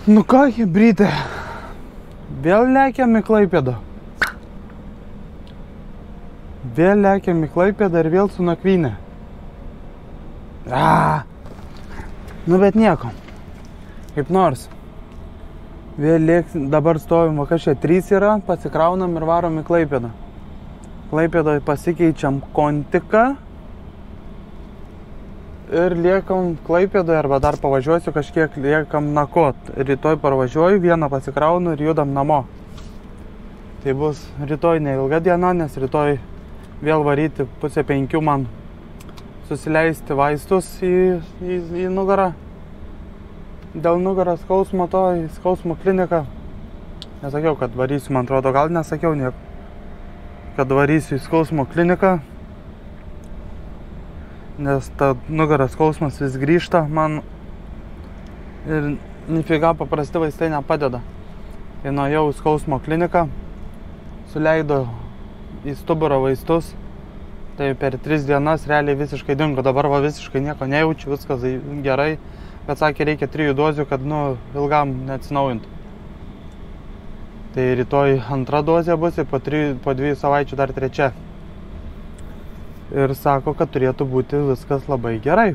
Nu ką, hebrytė, vėl lekiam į Klaipėdą. Vėl lekiam į Klaipėdą ir vėl su nakvynė. Nu bet nieko, kaip nors. Vėl lėksim, dabar stovim, va kažkai 3 yra, pasikraunam ir varom į Klaipėdą. Klaipėdoje pasikeičiam Kontiką. Ir liekam Klaipėdoje, arba dar pavažiuosiu kažkiek, liekam nakot. Rytoj parvažiuoju, vieną pasikraunu ir judam namo. Tai bus rytoj neilga diena, nes rytoj vėl varyti 4:30 man susileisti vaistus į nugarą. Dėl nugaros skausmo to į skausmo kliniką. Nesakiau, kad varysiu, man atrodo, gal nesakiau nieko. Kad varysiu į skausmo kliniką. Nes ta nugaros skausmas vis grįžta man ir nifiga paprasti vaistai nepadeda. Ir nuėjau į skausmo kliniką, suleido į stuburą vaistus, tai per 3 dienas realiai visiškai dingo. Dabar va visiškai nieko nejaučiu, viskas gerai, bet sakė reikia 3 dozių, kad ilgam neatsinaujintų. Tai rytoj 2 dozė bus ir po 2 savaičių dar 3. Ir sako, kad turėtų būti viskas labai gerai.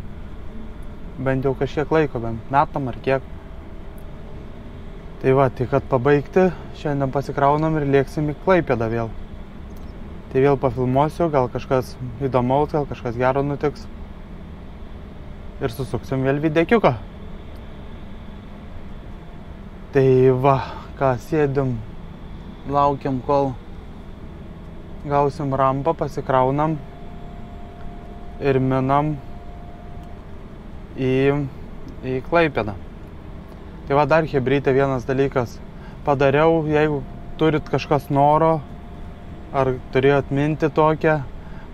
Bent jau kažkiek laiko, bent metam ar kiek. Tai va, tai kad pabaigti, šiandien pasikraunam ir lėksim į Klaipėdą vėl. Tai vėl pafilmuosiu, gal kažkas įdomaus, gal kažkas gero nutiks. Ir susuksim vėl videkiuką. Tai va, ką sėdim, laukiam, kol gausim rampą, pasikraunam. Ir minam į Klaipėdą. Tai va dar hebrytė vienas dalykas padariau, jeigu turit kažkas noro ar turėjot mintį tokią,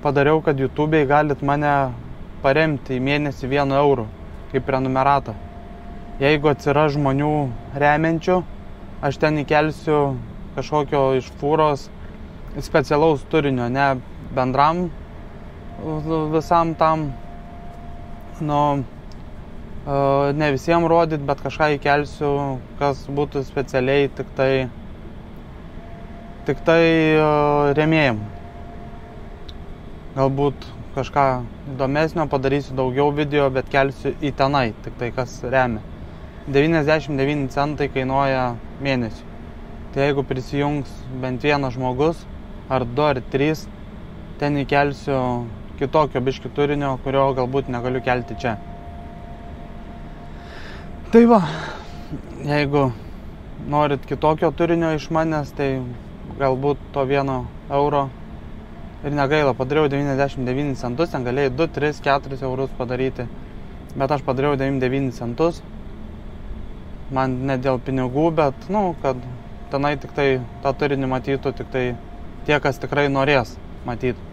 padariau, kad YouTube'ai galit mane paremti į mėnesį 1 eurų kaip prenumeratą. Jeigu atsiras žmonių remiančių, aš ten įkelsiu kažkokio iš fūros specialaus turinio, ne bendram visam tam, ne visiems rodyt, bet kažką įkelsiu, kas būtų specialiai tik tai rėmėjim. Galbūt kažką įdomesnio padarysiu daugiau video, bet kelsiu į tenai, tik tai kas remia. 99 centai kainuoja mėnesių. Tai jeigu prisijungs bent vienas žmogus, ar 2 ar 3, ten įkelsiu kitokio biškį turinio, kurio galbūt negaliu kelti čia. Tai va, jeigu norit kitokio turinio iš manęs, tai galbūt to 1 euro ir negaila. Padariau 99 centus, ten galėjai 2, 3, 4 eurus padaryti, bet aš padariau 99 centus. Man ne dėl pinigų, bet, kad tenai tik tai tą turinį matytų, tik tai tie, kas tikrai norės matyti.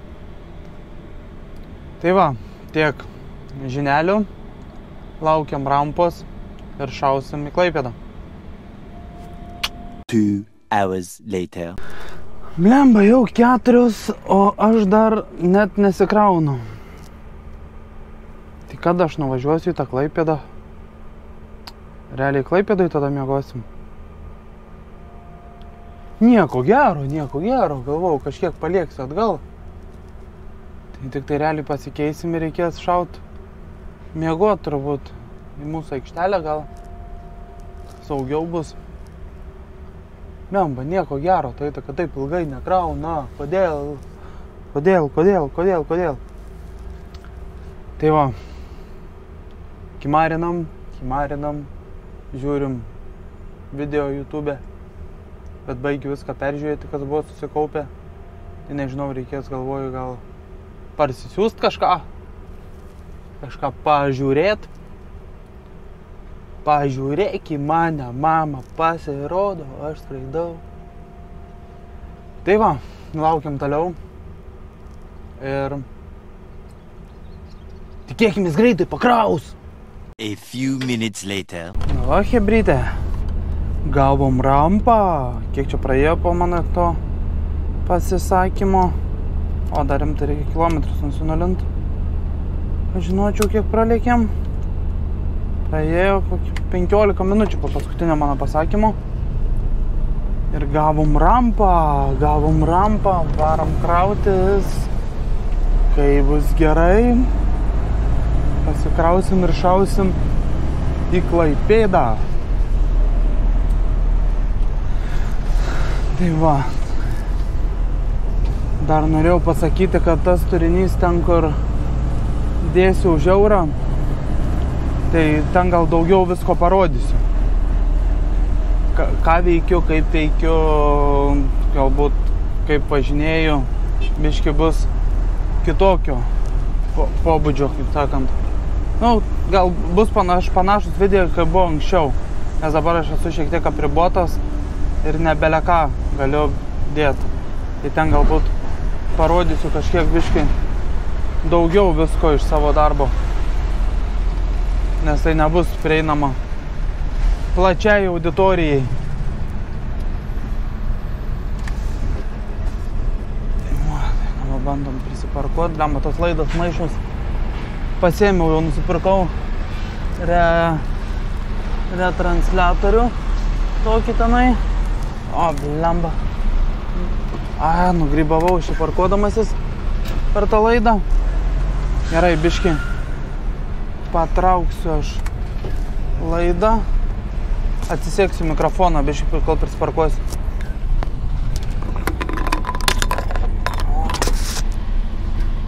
Tai va, tiek žinelių, laukiam rampos ir šausim į Klaipėdą. 2 hours later. Blemba, jau 4, o aš dar net nesikraunu. Tai kada aš nuvažiuosiu į tą Klaipėdą? Realiai Klaipėdai tada miegosim. Nieko gero, galvau, kažkiek palieksiu atgal. Tai tik tai realiai pasikeisim ir reikės šaut miegot turbūt į mūsų aikštelę, gal saugiau bus. Blemba, nieko gero, tai kad taip ilgai nekrauna, kodėl? Tai va, kimarinam, žiūrim video YouTube'e, bet baigiu viską peržiūrėti, kas buvo susikaupę. Tai nežinau, reikės, galvoju, gal parsisiųst kažką pažiūrėt. Pažiūrėk į mane, mama, pasirodo, aš skraidau. Tai va, laukiam toliau ir tikėkimės greitai pakraus. A few minutes later. Va, hebrytė, gavom rampą. Kiek čia praėjo po mano to pasisakymo? O dar rimtai reikia kilometrus nusinulint. Aš žinočiau, kiek pralėkėm. Praėjo 15 minučių po paskutinio mano pasakymo. Ir gavom rampą, varom krautis. Kai bus gerai, pasikrausim ir šausim į Klaipėdą. Tai va. Dar norėjau pasakyti, kad tas turinys ten, kur dėsiu už eurą, tai ten gal daugiau visko parodysiu. Ką veikiu, kaip veikiu, galbūt kaip važinėju, biški bus kitokio pobūdžio, kaip sakant. Nu, gal bus panašus video, kaip buvo anksčiau, nes dabar aš esu šiek tiek apribotas ir nebeleką galiu dėti. Tai ten galbūt parodysiu kažkiek biški daugiau visko iš savo darbo, nes tai nebus prieinama plačiai auditorijai. Tai bandom prisiparkuoti, lemba tos laidos maišus. Pasėmiau, jau nusipirkau retransliatorių tokį tenai. O, blemba. Nugrybavau šiparkuodamasis per tą laidą. Gerai, biški patrauksiu aš laidą. Atsisėksiu mikrofoną, biški, kol prisiparkuosiu.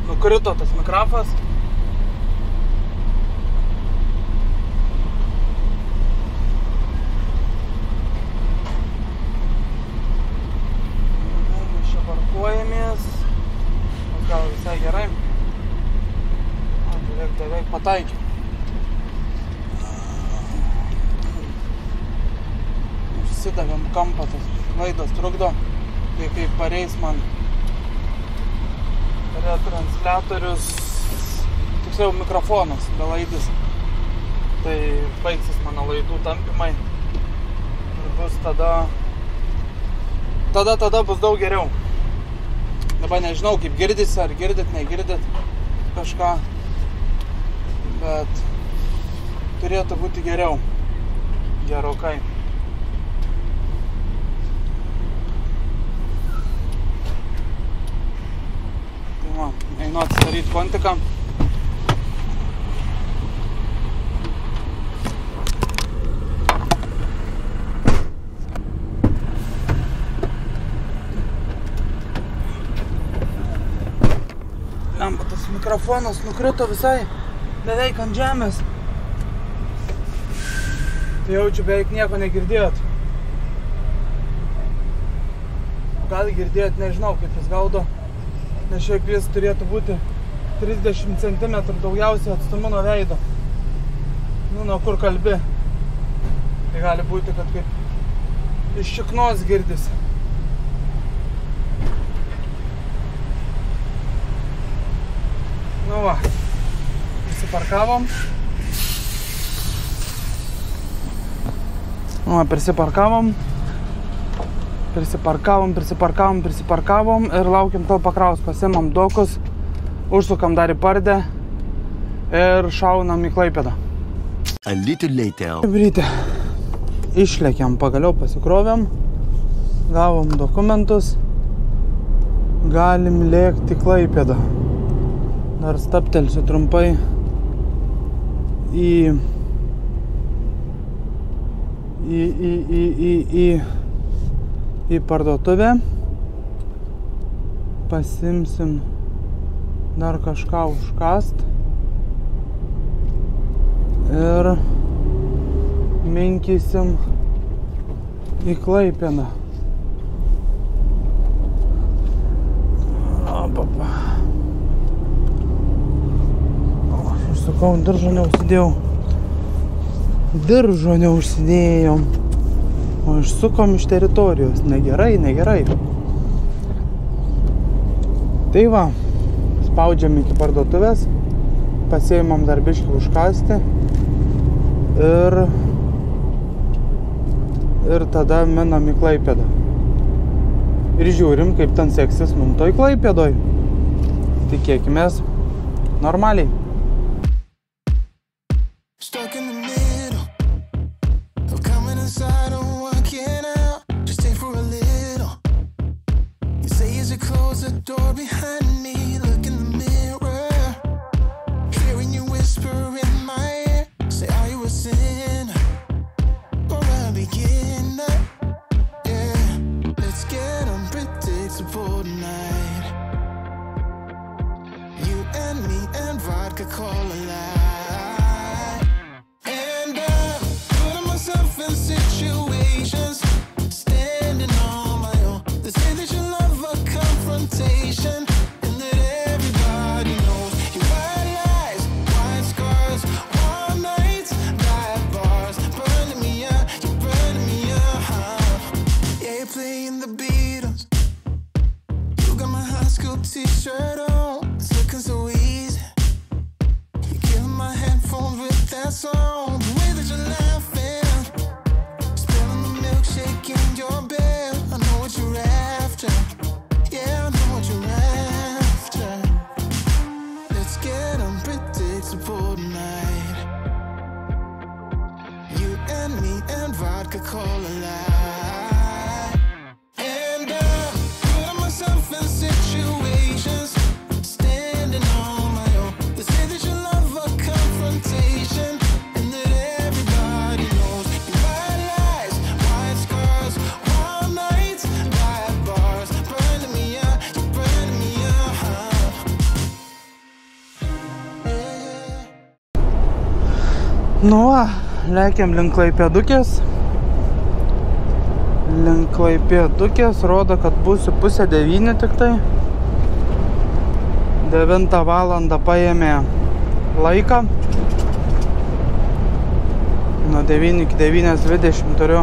Nukrito tas mikrofas. Mes čia parkuojamės. Gal visai gerai. Beveik pataikė. Užsidavėm kampą, tas laidas trukdo. Tai kaip pareis man retransliatorius, tiksliau mikrofonas belaidis, tai baigsis mano laidų tampymai ir bus tada bus daug geriau. Dabar nežinau, kaip girdisi, ar girdit, negirdit kažką, bet turėtų būti geriau, gerokai. Einu atsidaryti kontiką. Lemba, tas mikrofonas nukrito visai beveik ant žemės. Tai jaučiu, beveik nieko negirdėjot. Gal girdėjot, nežinau, kaip jis gaudo. Nes šiaip jis turėtų būti 30 cm daugiausiai atstumu nuo veido. Nu, nuo kur kalbi. Tai gali būti, kad kaip iš šiknos girdisi. Nu va, prisiparkavom. Nu va, prisiparkavom ir laukiam, kol pakraus. Pasimam dokus, užsukam dar į Pardę ir šaunam į Klaipėdą. A little later. Brytė, išlėkiam, pagaliau pasikrovėm, gavom dokumentus, galim lėkti į Klaipėdą. Dar stabtelsiu trumpai į parduotuvę, pasimsim dar kažką užkast ir minkysim į Klaipėdą. Aš sakau, diržo neužsidėjom. O išsukom iš teritorijos. Negerai. Tai va, spaudžiam iki parduotuvės, pasiėmam dar biškį užkasti ir tada minam į Klaipėdą. Ir žiūrim, kaip ten seksis mum toj Klaipėdoj. Tikėkimės normaliai. Stuck in the middle. situations, standing on my own. They say that you love a confrontation, and that everybody knows your white lies, white scars, warm nights, dive bars, burning me up, you're burning me up. Yeah, you're playing the Beatles. You got my high school t-shirt on, it's looking so easy. You killing my headphones with that song. The way that you're laughing, spilling the milkshake in your bed. I know what you're after. Yeah, I know what you're after. Let's get unpredictable tonight. You and me and vodka cola light. And I'm putting myself in situations, standing on my own. They say that you love a confrontation, and that everybody knows your white lies, white scars, warm nights, dive bars, burning me up, you're burning me up. Yeah. Nu va, lekiam link Klaipėdukės. Link Klaipėdukės rodo, kad būsiu 8:30 tik tai. 9 valandą paėmė laiką. Nuo 9 iki 9:20 turiu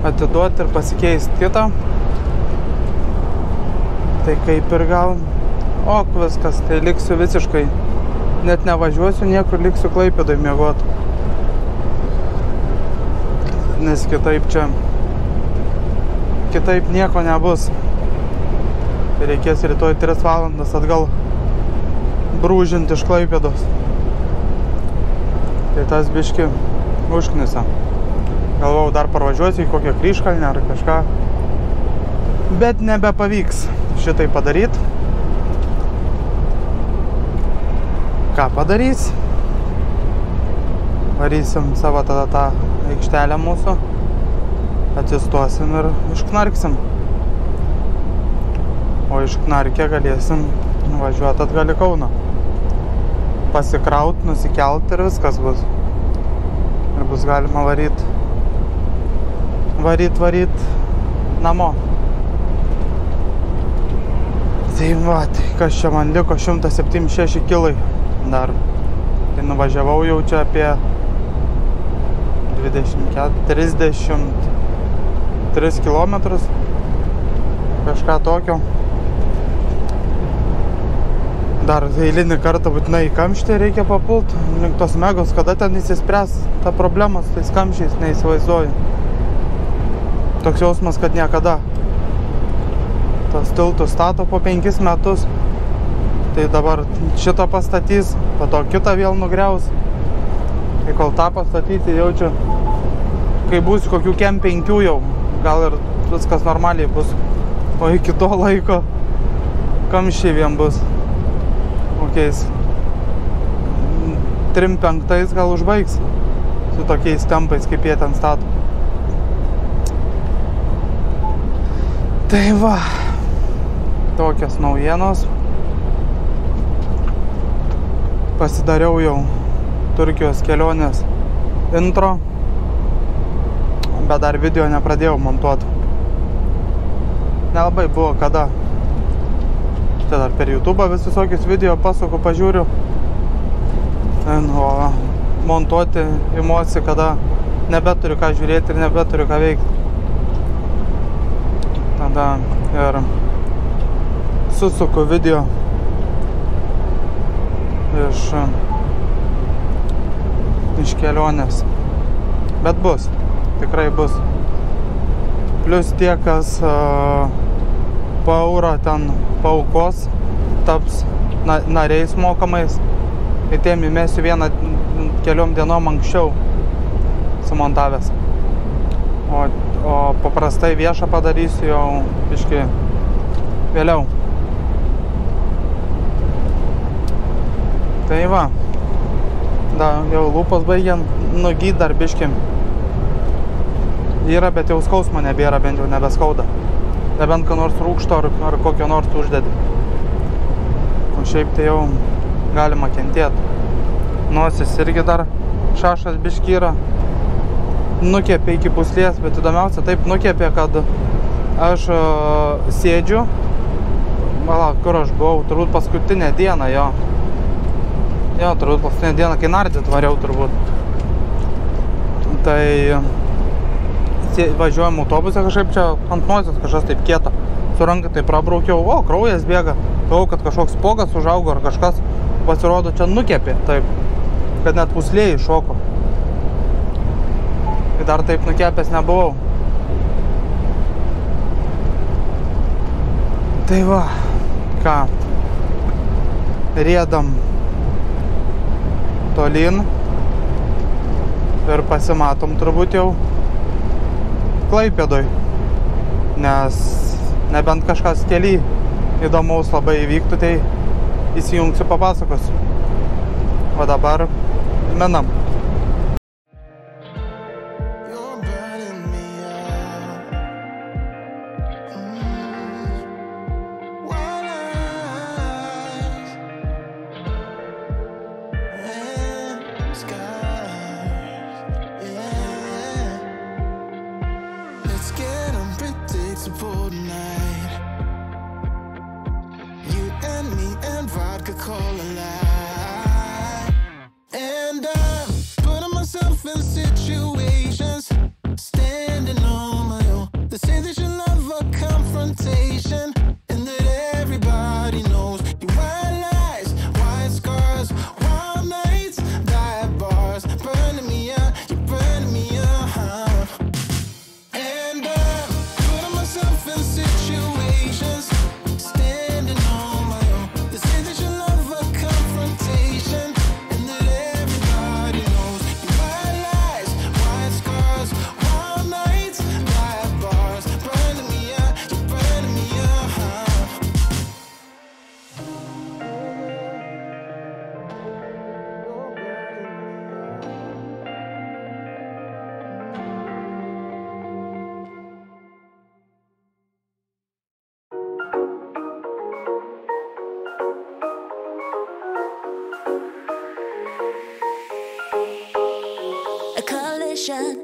atiduoti ir pasikeisti kitą. Tai kaip ir gal viskas, tai liksiu visiškai. Net nevažiuosiu niekur, liksiu Klaipėdoj miegot. Nes kitaip nieko nebus. Tai reikės rytoj 3 valandas atgal brūžinti iš Klaipėdos. Tai tas biški užknisa. Galvojau, dar parvažiuosiu į kokią Kryžkalnę ar kažką. Bet nebepavyks šitai padaryti. Ką padarys? Varysim savo tada tą aikštelę mūsų. Atsistosim ir išknarksim. O iš Knarkė galėsim važiuoti atgal į Kauną. Pasikraut, nusikelt ir viskas bus. Ir bus galima varyt namo. Tai va, tai kas čia man liko 176 kilai dar. Tai nuvažiavau jau čia apie 33 kilometrus. Kažką tokio. Dar eilinį kartą būtinai į kamštį reikia papult. Link tos Megos, kada ten įsispręs ta problema su tais kamščiais, neįsivaizduoju. Toks jausmas, kad niekada. Tas tiltus stato po 5 metus. Tai dabar šitą pastatys, po to kitą vėl nugriaus. Tai kol tą pastatyti jaučiu, kai būsiu kokių kem 5 jau, gal ir viskas normaliai bus. O iki to laiko kamščiai vien bus. Kokiais 3-5 gal užbaigs su tokiais tempais, kaip jie ten stato. Tai va, tokios naujienos. Pasidariau jau Turkijos kelionės intro, bet dar video nepradėjau montuoti. Nelabai buvo kada. Tai dar per YouTube vis visokius video pasuku, pažiūriu. O montuoti imuosi, kada nebeturiu ką žiūrėti ir nebeturiu ką veikti. Tada ir susuku video iš kelionės. Bet bus, tikrai bus. Plius tie, kas po eurą ten paaukos, taps nariais mokamais. Ir tiem įmesiu vieną keliom dienom anksčiau sumontavęs. O paprastai viešą padarysiu jau biškį vėliau. Tai va, jau lūpos baigiant nugyt dar biškį. Yra, bet jau skausmo nebėra, bent jau nebeskauda. Nebent ką nors rūkšto ar kokio nors uždedi. O šiaip tai jau galima kentėti. Nosis irgi dar šašas biškį yra. nukepė iki puslės, bet įdomiausia taip nukepė, kad aš sėdžiu, kur aš buvau, turbūt paskutinę dieną jo. Jo, turbūt paskutinę dieną, kai nardyt variau turbūt. Tai važiuojam autobusą kažkaip čia ant nosies kažkas taip kieta. Su ranka tai prabraukiau, o, kraujas bėga. Galvojau, kad kažkoks spogas užaugo ar kažkas. Pasirodo, čia nukepė, taip, kad net puslė iššoko. Ir dar taip nukepęs nebuvau. Tai va, ką, riedam tolyn ir pasimatom turbūt jau Klaipėdoj, nes nebent kažkas kely įdomaus labai įvyktų, tai įsijungsiu, papasakosiu. O dabar menam.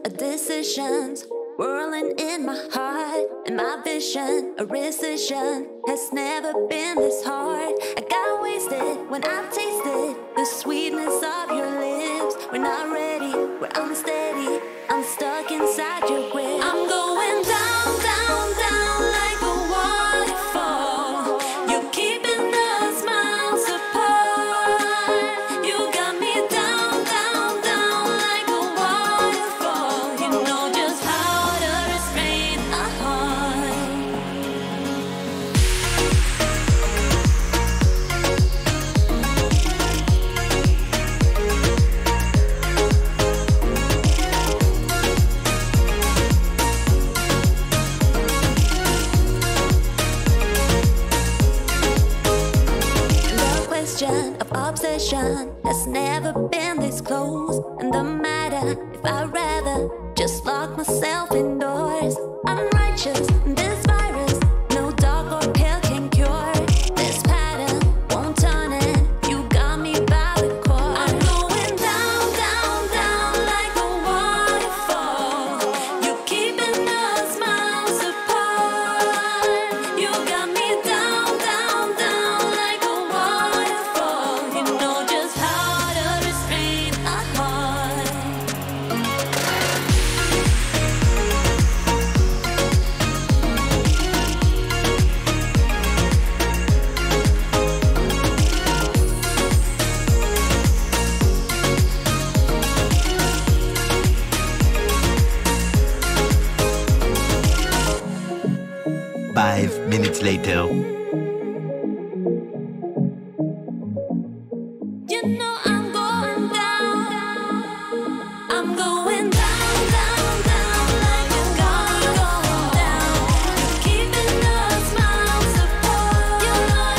Of decisions whirling in my heart, and my vision, a rescission, has never been this hard. I got wasted when I tasted the sweetness of your lips. We're not ready, we're unsteady, I'm stuck inside your grip. I'm going down, down, down like a waterfall. You're keeping us miles apart. You got me down, down, down like a waterfall. You know just how to restrain a heart. The question of obsession has never been this close. And the matter if I'd rather just lock myself indoors. I'm righteous, this virus, no dog or pill can cure. This pattern won't turn it, you got me by the cord. I'm going down, down, down like a waterfall. You're keeping us miles apart. You got me down, down, down like a waterfall. You know just how to restrain a heart. Five minutes later. You know I'm going down. I'm going down, down, down like a going down. You're keeping us miles apart. You know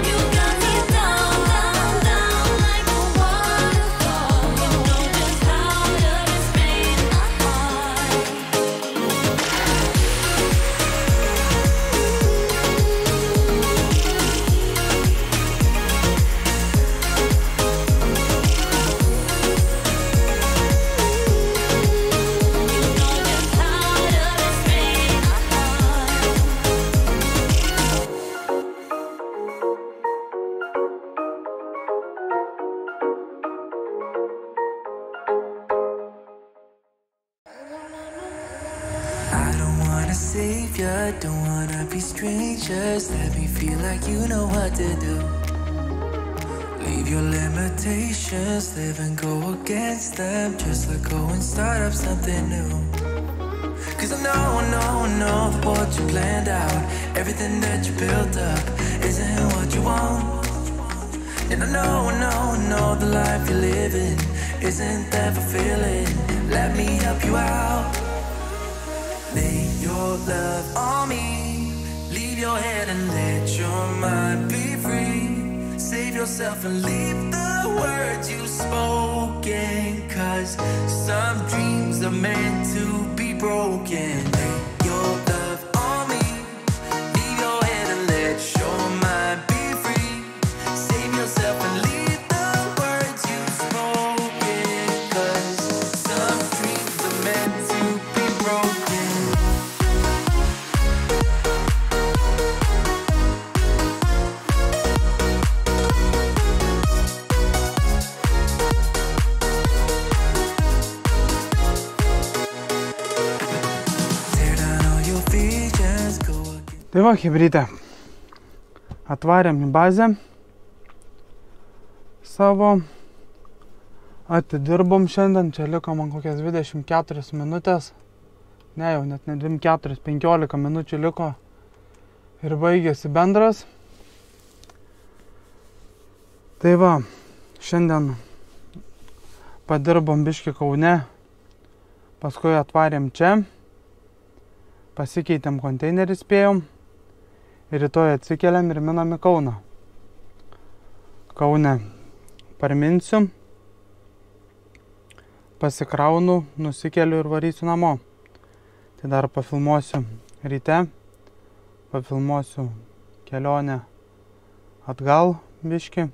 you got me down, down, down like a waterfall. You know just how to restrain a heart. savior. Don't wanna be strangers. Let me feel like you know what to do. Leave your limitations, live and go against them. Just let go and start up something new. Cause I know that what you planned out, everything that you built up isn't what you want. And I know the life you're living isn't that fulfilling. Let me help you out. Lay your love on me. Leave your head and let your mind be free. Save yourself and leave the words you spoken. Cause some dreams are meant to be broken. Lay your love on me. Leave your head and let your mind be free. Save yourself and leave the words you spoken. Cause some dreams are meant to be broken. Tear down all your visions, go again. Tai va, chebrytė. Atvarėm į bazę savo. Atidirbom šiandien. Čia liko man kokias 24 minutės. Ne, jau net ne 24, 15 minučių liko. Ir baigėsi bendras. Tai va, šiandien padirbom biškį Kaune. Paskui atvarėm čia. Pasikeitėm konteinerį spėjom. Ir rytoj atsikeliam ir minam į Kauną. Kaune parminsiu. Pasikraunu, nusikeliu ir varysiu namo. Tai dar pafilmuosiu ryte. Pafilmuosiu kelionę atgal biškį.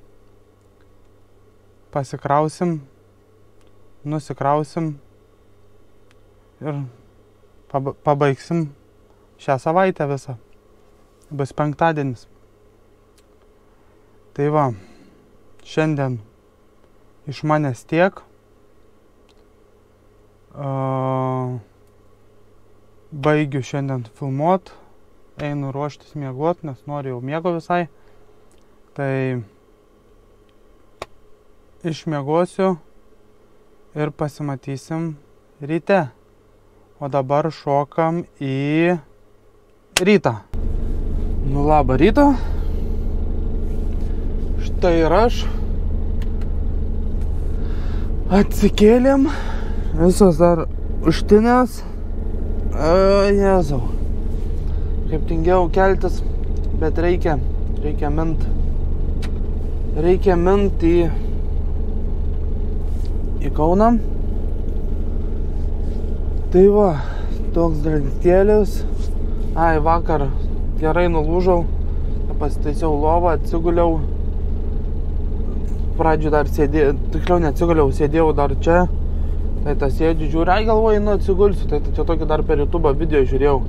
Pasikrausim. Nusikrausim. Ir pabaigsim šią savaitę visą. Bus penktadienis. Tai va, šiandien iš manęs tiek. Baigiu šiandien filmuot. Einu ruoštis miegot, nes noriu jau miego visai. Tai išmiegosiu ir pasimatysim ryte. O dabar šokam į rytą. Nu labą rytą. Štai ir aš. Atsikėlėm. Visos dar užtinės. Jėzau. Kaip tingiau keltis, bet reikia mint. Reikia mint į Kauną. Tai va, toks dalykėlis. Ai, vakar gerai nulūžau. Pasitaisiau lovą, atsiguliau. Pradžių dar sėdėjau, tiksliau neatsiguliau, sėdėjau dar čia. Tai tas sėdžiu, žiūriu, ai galvoju, atsigulsiu. Tai čia tokį dar per YouTube video žiūrėjau.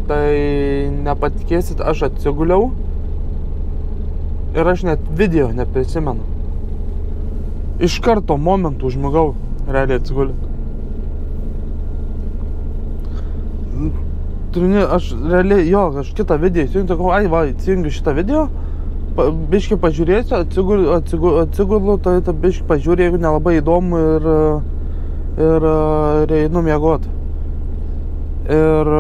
Tai nepatikėsit, aš atsiguliau. Ir aš net video neprisimenu. Iš karto momentų užmigau, realiai atsiguliu. Aš realiai, aš kitą video įsijungiu, sakau, ai va, įsijungiu šitą video, biškį pažiūrėsiu, atsigulu, tai biškį pažiūrė, jeigu nelabai įdomu ir einu miegot. Ir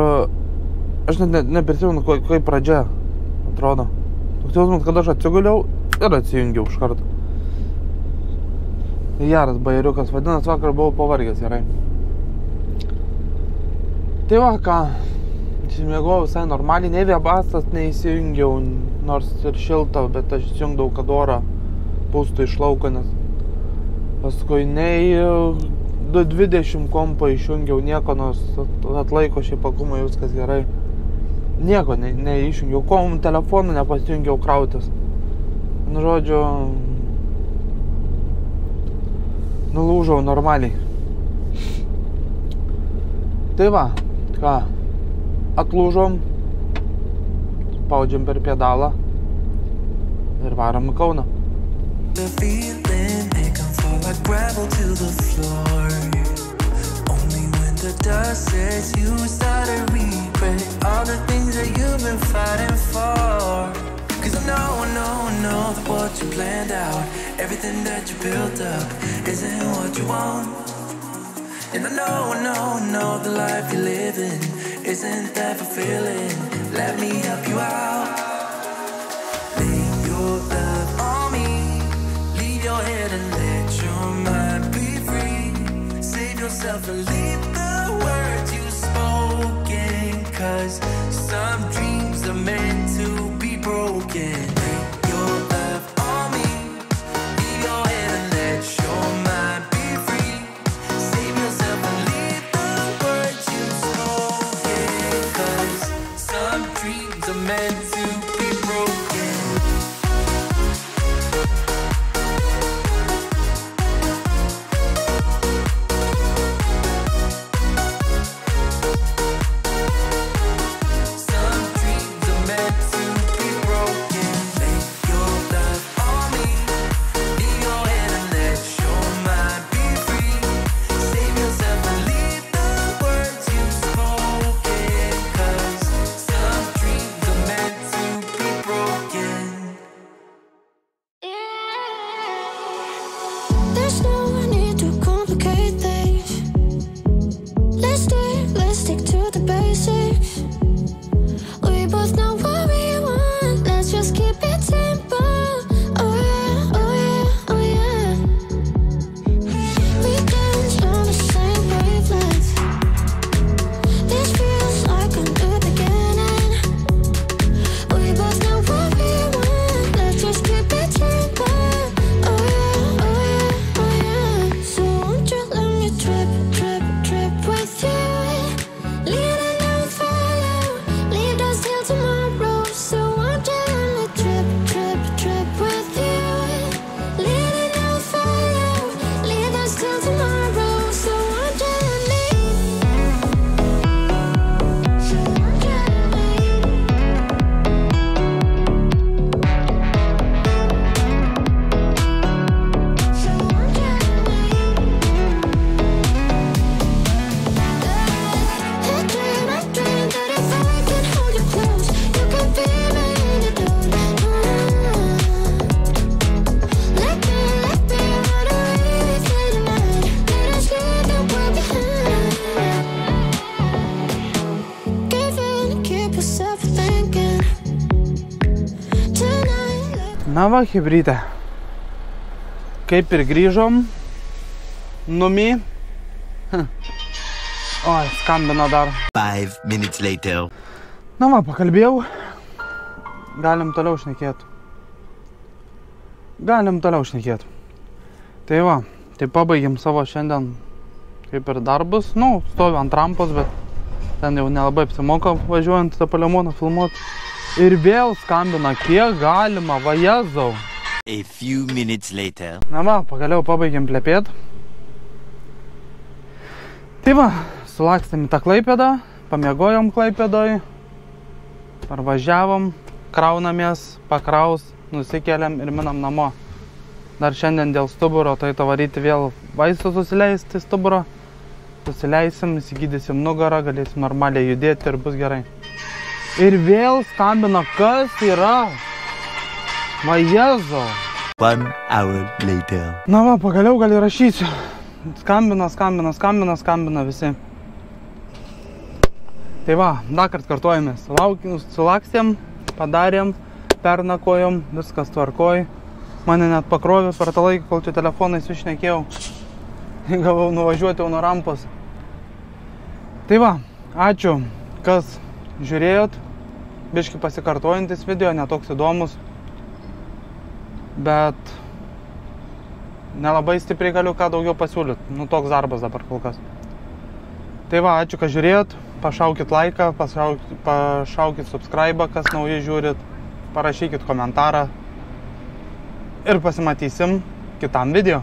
aš net neprisimenu, kaip pradžia atrodo. Toks jausmas, kad aš atsiguliau ir atsijungiau iš karto. Geras bajeriukas, vadinasi, vakar buvau pavargęs gerai. Tai va, ką, išmiegojau visai normaliai, nei viebastas neįsijungiau, nors ir šilta, bet aš įsijungdavau, kad orą pūstų iš lauko, nes paskui nei 220 kompą išjungiau, nieko, nors atlaiko šiaip akumai, viskas gerai. Nieko neišjungiau, telefoną nepasijungiau krautis. Nu, žodžiu, nulūžau normaliai. Tai va, ką, atlūžom, spaudžiam per pedalą ir varom į Kauną. The feeling make 'em fall like gravel to the floor. Only when the dust sets you start everything that you built up isn't what you want. And I know the life you're living isn't that fulfilling. Let me help you out. Lay your love on me. Leave your head and let your mind be free. Save yourself and leave the words you spoken. 'Cause some dreams are meant to be broken. Lay your love on me. Leave your head and let your mind be free. Save yourself and leave the words you spoken. 'Cause some dreams are meant to be broken. Some dreams are meant to be broken. Lay your love on me. Leave your head and let your mind be free. Save yourself and leave the words you spoken. 'Cause some dreams are meant to be broken. There's no need to complicate things. Let's stick to the basics. We both know what we want. Let's just keep it simple. Oh yeah, oh yeah, oh yeah. We dance on the same wavelength. This feels like a new beginning. We both know what we want. Let's just keep it simple. Oh yeah, oh yeah, oh yeah. So won't you let me trip with you? Leading and follow, lead us till tomorrow. So won't you let me trip with you? Leading and follow, lead us till tomorrow. So won't you let me? So won't you let me? So won't you let me? I dream that if I can hold you close, you can be my antidote. Let me run away with you tonight. Let us leave the world behind. Give in, keep yourself thinking. Tonight. Na va, hebrytė. Kaip ir grįžom. Numi. Oi, skambino dar. 5 minutes later. Na va, pakalbėjau. Galim toliau šnekėti. Tai va, tai pabaigėm savo šiandien kaip ir darbus. Nu, stoviu ant rampos, bet ten jau nelabai apsimoka važiuojant tą Palemoną filmuoti. Ir vėl skambina, kiek galima, va Jėzau. A few minutes later. Na va, pagaliau pabaigėm plepėt. Tai va, sulakstėm į tą Klaipėdą, pamiegojom Klaipėdoj, parvažiavom, kraunamės, pakraus, nusikėlėm ir minam namo. Dar šiandien dėl stuburo, tai varyti vėl vaistų susileisti stuburo. Susileisim, įsigydysim nugarą, galėsim normaliai judėti ir bus gerai. Ir vėl skambina, kas yra? Va Jėzau. 1 hour later. Na va, pagaliau gal įrašysiu. Skambina visi. Tai va, dar kart kartuojamės. Sulakstėm, padarėm, pernakojom, viskas tvarkoj. Mane net pakrovė per tą laiką, kol čia telefonais višnekėjau. Gavau nuvažiuoti jau nuo rampos. Tai va, ačiū, kas žiūrėjot. Biški pasikartojantis video, netoks įdomus. Bet nelabai stipriai galiu ką daugiau pasiūlyti. Nu, toks darbas dabar kol kas. Tai va, ačiū, kad žiūrėjot. Pašaukit laiką, pašaukit subscribe, kas naujai žiūrit. Parašykit komentarą. Ir pasimatysim kitam video.